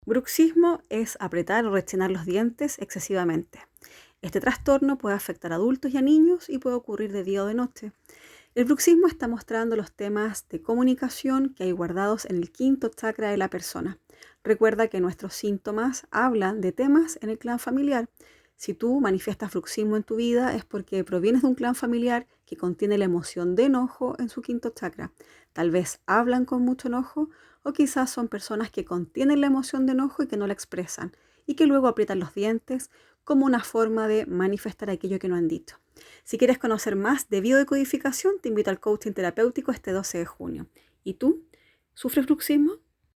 Bruxismo es apretar o rechinar los dientes excesivamente. Este trastorno puede afectar a adultos y a niños y puede ocurrir de día o de noche. El bruxismo está mostrando los temas de comunicación que hay guardados en el quinto chakra de la persona. Recuerda que nuestros síntomas hablan de temas en el clan familiar. Si tú manifiestas bruxismo en tu vida es porque provienes de un clan familiar que contiene la emoción de enojo en su quinto chakra. Tal vez hablan con mucho enojo o quizás son personas que contienen la emoción de enojo y que no la expresan y que luego aprietan los dientes como una forma de manifestar aquello que no han dicho. Si quieres conocer más de biodecodificación, te invito al coaching terapéutico este 12 de junio. ¿Y tú? ¿Sufres bruxismo?